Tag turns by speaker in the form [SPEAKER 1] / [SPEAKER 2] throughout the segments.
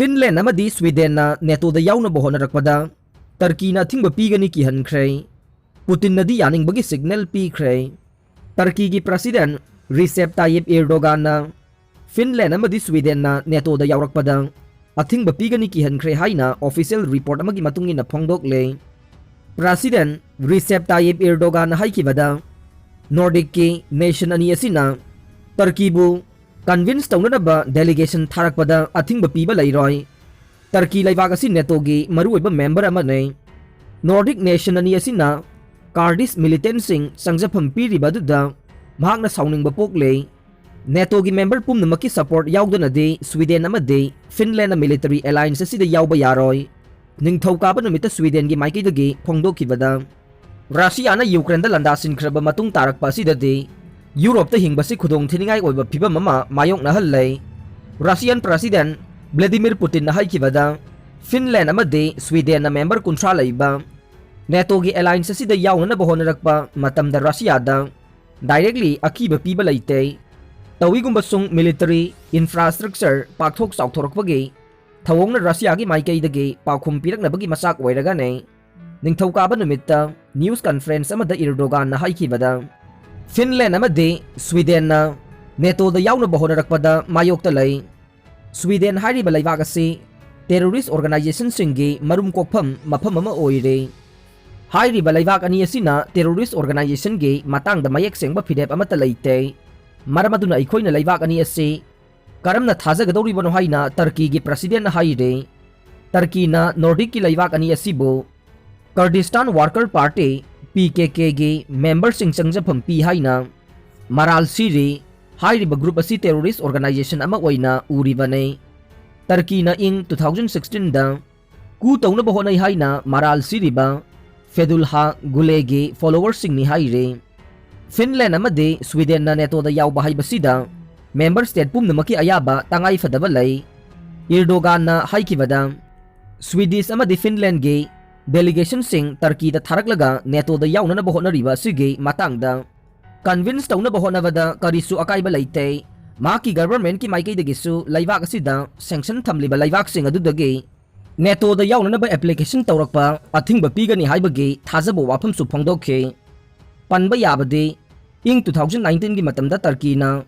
[SPEAKER 1] Finland amadi Sweden na NATO da yaunaba Hotnarakpada Turkey na Athingba Pigani Kihankhre Putin na di yaningbagi signal pikhre Turkey gi President Recep Tayyip Erdogan na Finland amadi Sweden na NATO da yaurakpada Athingba Pigani Kihankhre haina official report amagi matungin na phongdokle President Recep Tayyip Erdogan na haikibada Nordic ki nation ani asina Turkey bu convince taunaba delegation tharakpada Athingba piba lairoi Turkey laibak asi NATO gi maruoiba member amane Nordic nation ani asina Kurdish militant sing sangjapam piribaduda mahakna sauningba pokle NATO gi member pumnamaki support yaudana de Sweden amade Finland military alliance asida yauba yaroi ningthokaba numita Sweden gi maikidagi phongdokibada Russia na Ukraine da landasin khraba matung tarakpa asida de Europe ta hingbasi khudong thiningai oiba phibam ama mayok na hallai Russian President Vladimir Putin na haikibada Finland amade Sweden na member kuntra laiba NATO gi alliance asida yauna na Hotnarakpa matamda Russia da directly akiba piba laite tawigumba sung military infrastructure pakthok sauthorakpagi thawong na Russia gi maikaidagi paukhum piraknabagi masak oiraga ne ningthokaba numitta news conference amada Erdogan na haikibada Finland amade Sweden na NATO da yaunaba Hotnarakpada mayokta lay Sweden hariba laibak asi terrorist organization singi marum kokpham mafam ama oire hariba laibak ani asina terrorist organization gi matang da mayek sengba phidep amata laite maramaduna ikhoina laibak ani asi karamna thajagadori bano haina Turkey gi president na haire Turkey na Nordic ki laibak ani asibo Kurdistan Worker Party PKK gi member sing sangjapam pi haina maral siri hariba group asi terrorist organization ama oina uribane Turkey na ing 2016 da ku tauna ba honai haina maral siriba Fethullah Gulegi followers sing ni haire Finland amade Sweden na NATO da yaw bahay basida member state pumnamaki ayaba tangay fadaba lay Erdogan na haikibada Swedish amade Finland gi delegation sing Turkey da tharaklaga NATO da yaw na bahonariba sige matangda convince tauna bahonavada karisu akaiba laite maki government ki maikay dagisu laibak asida sanction thamliba laibak sing adudagi NATO da yaw na ba application tawrakpa Athingba Pigani haibagi thajabo wafam su phongdokhe panba yabade ing 2019 gi matamda Turkey na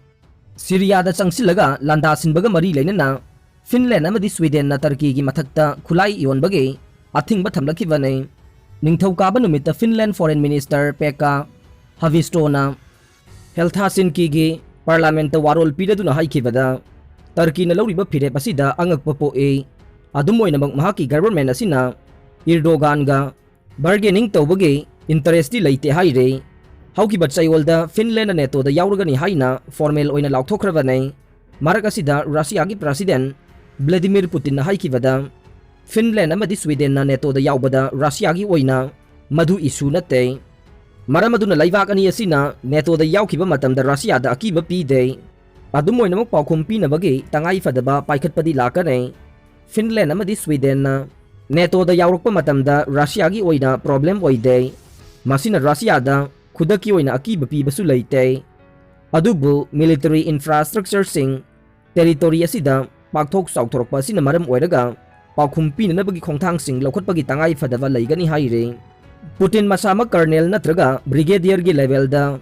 [SPEAKER 1] Syria da changsilaga landasinbaga mari leinana Finland amadi Sweden na Turkey gi mathakta khulai yonbage Athingba thamlakibane ningthokaba numita Finland foreign minister Pekka Haavisto na Helsinki gi parliament warol pidaduna haikibada Turkey na lawriba phirep asida angakpa po adumoy namang mahaki government asina Erdogan ga bargaining tawbage interest laite haire haukiba chayolda Finland na NATO da yawragani haina formal oina laukthokrabane marak asida Russia gi president Vladimir Putin na haikibada Finland amadi Sweden na NATO da yawbada Russia gi oina madu issue nate maramaduna laibak ani asina NATO da yawkiba matamda Russia da akiba pide adumoy namang paukhum pinabage tangay fadaba paikhatpadi lakane Finland amadi Sweden na NATO da yawrokpa matamda Russia gi oina problem oide masina Russia da khudaki oina akiba pibasu laite adubu military infrastructure sing territory asida pakthok sauthorakpa asina maram oiraga paukhum pinanabagi khongthang sing lokhatpagi tangay fadaba laigani haire Putin masama colonel natraga brigadier gi level da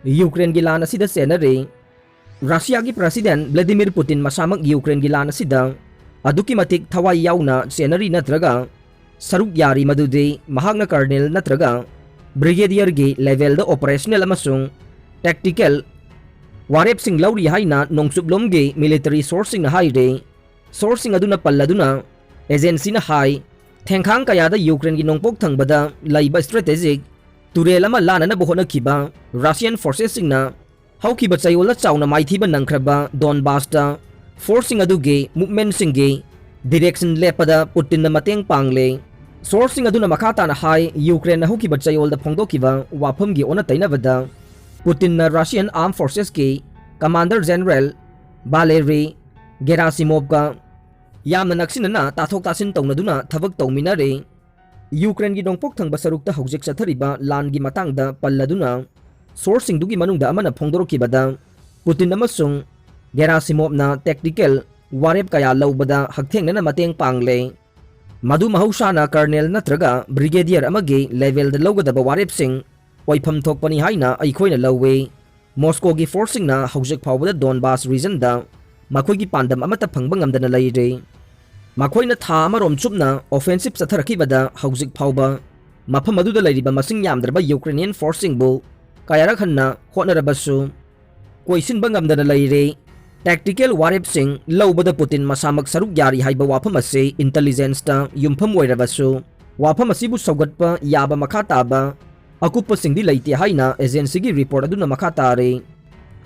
[SPEAKER 1] Ukraine gi lan asida senare Russia gi president Vladimir Putin masama Ukraine gi lan asida aduki matik thawai yauna senari natraga saruk yari madude mahagna colonel natraga brigadier gi level da operational amasung tactical warep sing lauri haina nongsublom gi military sourcing na haire sourcing aduna palladuna agency na hai thengkhang kaya da Ukraine gi nongpok thangbada laiba strategic turel ama lana na bohona kiba Russian forces sing na haukiba chayola chauna maithiba nangkhraba Donbass da forcing aduge movement singi direction lepada Putin na mateng pangle sourcing aduna makata na hai Ukraine na hukiba chayol da phongdokiba wafam gi ona tainabada Putin na Russian armed forces ki commander general Valery Gerasimov ka yamna naksina na tathok tasin tawnaduna thabak tawminare Ukraine gi dongpok thangba sarukta hojek chathariba lan gi matangda palladuna sourcing dugi manungda amana phongdorokibada Putin amasung Gerasimov na tactical warep kaya laubada hagthengnana mateng pangle madu mahausana colonel natraga brigadier amagi level da lawgadaba warepsing oifam thokpani haina aikhoina lawe Moscow gi forcing na hojik phawbada Donbass region da makhoi gi pandam amata phangba ngamdana leire makhoina tha amarom chupna offensive satharakibada hojik phawba mafam aduda leiriba masing yamdraba Ukrainian forcing bu kayara khanna hotnarabasu koisin bangamdana leire tactical warepsing lawbada Putin masamak saruk yari haiba wafam ase intelligence ta yumpham oirabasu wafam asibu saugatpa yaba makhataba akupa singdi leite haina agency gi report aduna makhatare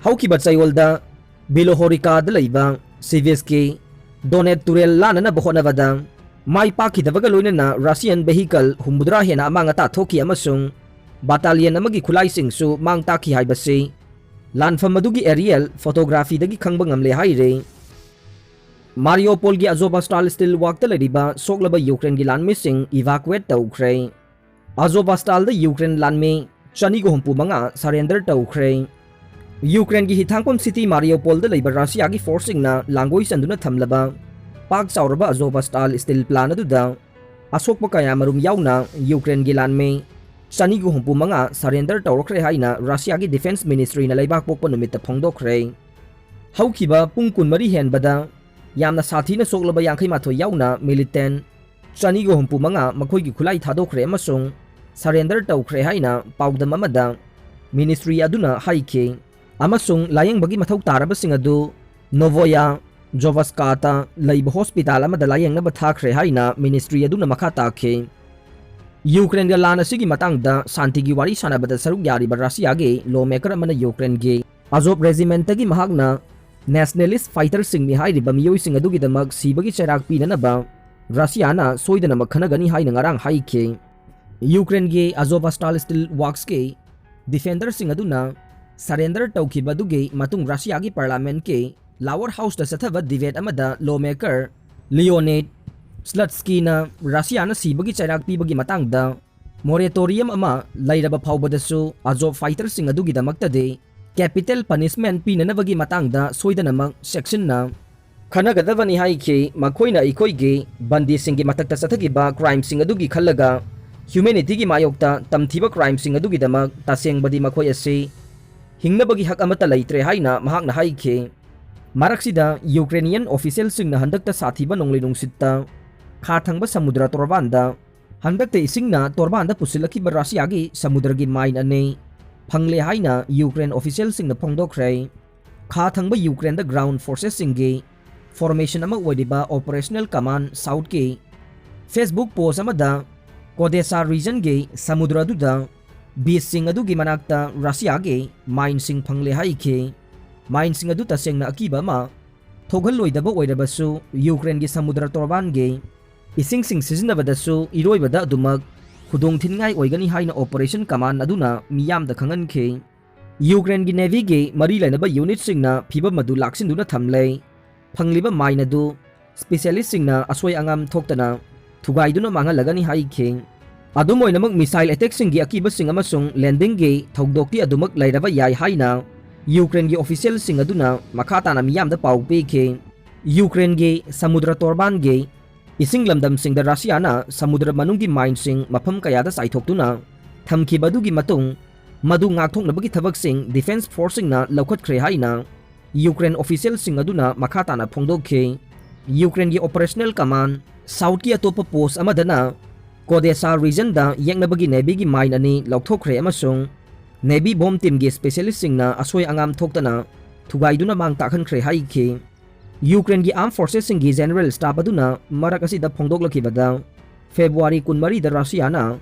[SPEAKER 1] haukiba chayolda Bilohorika da leiba Siveski Donet Turel lanana bohonavada mai pakhidabaga loinana Russian vehicle humudra hena amangata thoki amasung battalion amagi khulai singsu mangtaki haibasi lanfam adugi aerial photography dagi khangba ngamle haire Mariupol gi Azovstal still wakta leriba soklaba Ukraine gi lanmi sing evacuate taukhre Azovstal da Ukraine lanmi chani go humpu manga surrender taukhre Ukraine gi hithangpam city Mariupol da leiba Russia gi forcing na langoi sanduna thamlaba pak chauraba Azovstal steel plant aduda asokpa kaya marum yauna Ukraine gi lanme chani go humpu manga surrender tawrkhre haina Russia gi defense ministry na leibak pokpa numita phongdokhre haukiba pungkun mari henbada yamna sathina soklaba yangkhai matho yauna militant chani go humpu manga makhoi gi khulai thadokre amasung surrender tawkhre haina paudam amada ministry aduna haike amasung layang bagi mathau tarabasing adu Novoya Jovaskata leiba hospital amada layang na bathakre haina ministry aduna makha takhe Ukraine ga lana sigi matangda santi gi wari sanabada saruk yari ba Russia ge lawmaker amana Ukraine ge Azov regiment gi mahagna nationalist fighter sing ni hairi ba miyoi sing adu gi damak sibagi cherak pinana ba Russia na soidana makhana gani haina ngarang haike Ukraine ge Azovstal steel works ge defender sing aduna surrender tawkhibadugi matung Russia gi parliament ke lower house da sathaba debate amada lawmaker Leonid Slutsky na Russia na sibagi chairak pibagi matangda moratorium ama lairaba phawbadasu Azov fighter sing adugi damaktade capital punishment pinanabagi matangda soidanamak section na khanagadavani haike makhoina ikoige bandi singi matakta sathagiba crime sing adugi khallaga humanity gi mayokta tamthiba crime sing adugi damak tasengbadi makhoi ase hingnabagi hak amata leitre haina mahakna haike maraksida Ukrainian official singna handakta sathiba nonglei nungsitta khathangba samudra torbanda handakta isingna torbanda pusilakiba Russia gi samudra gi mine ane phangle haina Ukraine official singna phongdokhre khathangba Ukraine da ground forces singi formation ama wadiba operational command south ki Facebook post amada Odessa region ge samudra duda beach sing adu gi manakta Russia ge mine sing phangle haike mine sing adu tasengna akiba ma thogal loidaba oirabasu Ukraine gi samudra torban ge ising sing sizinabadasu iroibada adumak khudong thingai oigani haina operation command aduna miyam da khangan khe Ukraine gi navy ge mari lainaba unit singna phiba madu laksinduna thamle phangliba mine adu specialist singna asoi angam thoktana thugaiduna mangalagani haike adumoinamak missile attack singi akiba sing amasung landing ge thogdokti adumak lairaba yai haina Ukraine gi official sing aduna makhata na miyam da pau pe ke Ukraine ge samudra torban ge ising lamdam sing da Russia na samudra manung gi mine sing mafam kaya da saithoktuna thamki badu gi matung madu ngakthok nabagi thabak sing defense force sing na lokhat khre haina Ukraine official sing aduna makhata na phongdokhe Ukraine gi operational command south ki atopa post amadana Odessa region da yengnabagi navy gi mine ani lokthokre amasung navy bomb team gi specialist singna asoi angam thoktana thugaiduna mang takhan khre haike Ukraine gi armed forces singi general staff aduna marak asi da phongdoklakibada February 13 da Russia na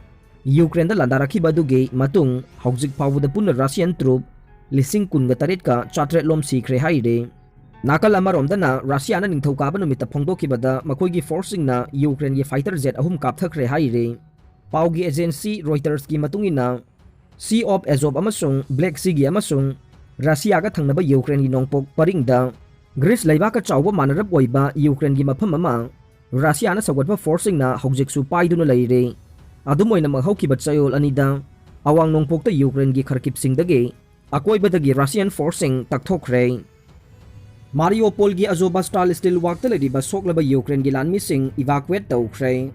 [SPEAKER 1] Ukraine da landarakhiba dugi matung hojik phawda punna Russian troop lising kunga taret ka chatret lom sikre haire nakal amarom dana Russia na ningthauka numita phongdokibada makoigi forcing na Ukraine gi fighter jet ahum kapthakre haire paugi agency Reuters gi matungina Sea of Azov amasung Black Sea gi amasung Russia ga thangnaba Ukraine gi nongpok paringda Greece laibaka chawba manarab oiba Ukraine gi mafam ama Russia na sagwatba forcing na hojik su paiduna leire adumoina maghaukiba chayol anida awang nongpok ta Ukraine gi kharkip singdagi akoibadagi Russian forcing takthokre Mariupolgi Azovstal steel work leriba soklaba Ukraine gi lanmising evacuate tawkhre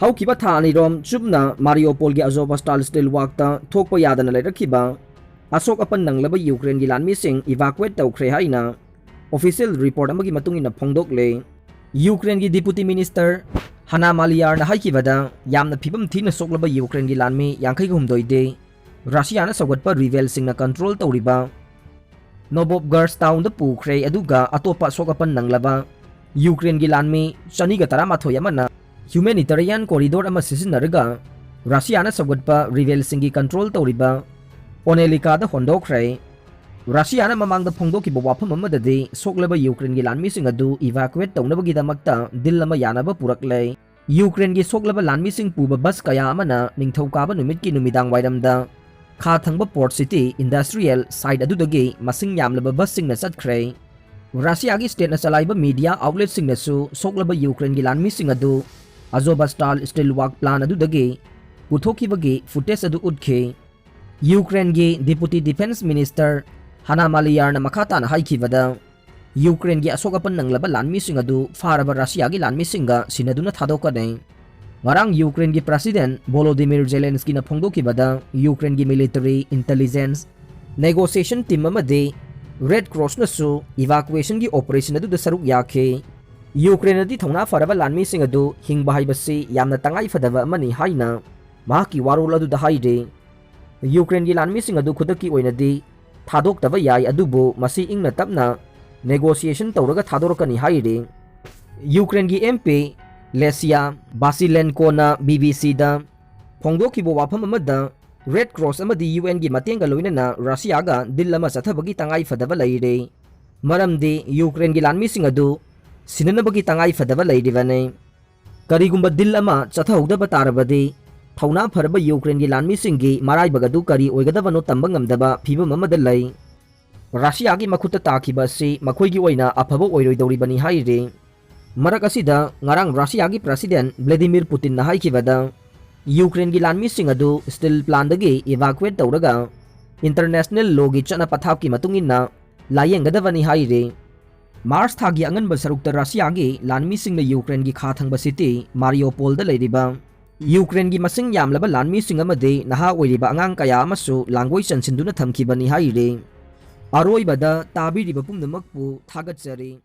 [SPEAKER 1] haukiba thani rom chupna Mariupolgi Azovstal steel work ta thokpa yadana lerakhiba asok apan nanglaba Ukraine gi lanmising evacuate tawkhre haina official report amagi matungina phongdokle Ukraine gi deputy minister Amadi na haikibada yamna phibam thina soklaba Ukraine gi lanmi yankai humdoide Russia na sagatpa rebel singna control tawriba Novobgarsk town da pukhre aduga atopa sokapan nanglaba Ukraine gi lanmi chaniga taramathoi amana humanitarian corridor ama sisinaraga Russia na sagatpa rebel singi control tawriba Onelika da hondokre Russia na mamangda phongdokiba wafam amadadi soklaba Ukraine gi lanmi sing adu evacuate tawnabagi damakta dil ama yanaba purakle Ukraine gi soklaba lanmi sing puba bus kaya amana ningthokaba numit ki numidang wairamda Kihankhre port city industrial side adudagi masing yamlaba bus sing na chatkre Russia gi state na salaiba media outlet sing nasu soklaba Ukraine gi lanmi sing adu Azovstal steel work plan adudagi puthokibagi footage adu utkhe Ukraine gi deputy defense minister Amadi na makata na haikibada Ukraine gi asokapan nanglaba lanmi sing adu faraba Russia gi lanmi singa sinaduna thadokane Ngarang Ukraine gi President Volodymyr Zelensky na phongdokibada Ukraine gi military intelligence negotiation team amade Red Cross na su evacuation gi operation adu da saruk yakhe Ukraine di thongna faraba lanmi sing adu hingba haibasi yamna tangai fadaba amani haina mahaki warol adu da haide Ukraine gi lanmi sing adu khudaki oinadi thadok yai adubu masi ingna tapna negotiation tawraga thadorkani haide Ukraine gi MP Lesia Basilenko na BBC da phongdokibo wafam amada Red Cross amadi UN gi matenga loinana Russia ga dillama sathabagi tangai fadaba leire maramdi Ukraine gi lanmi sing adu sinanabagi tangai fadaba leiribane karigumba dillama chathahugdaba tarabadi thawna farba Ukraine gi lanmi singi marai bagadu kari oigadabano tambangamdaba phibam amada lei Russia gi makhuta takiba si makhoi gi oina afabo oiroidoribani haire Marak asida ngarang Russia gi President Vladimir Putin na haikibada Ukraine gi lanmi sing adu steel plant dagi evacuate tawraga international law gi chana pathap ki matungina layenggadabani haire Mars thagi angan basarukta Russia gi lanmi sing na Ukraine gi Kihankhre city Mariupol da leiriba Ukraine gi masing yamlaba lanmi sing amade naha oiriba angang kaya amasu langoi chansinduna thamkibani haire aroibada tabiriba pumnamakpu thagatsari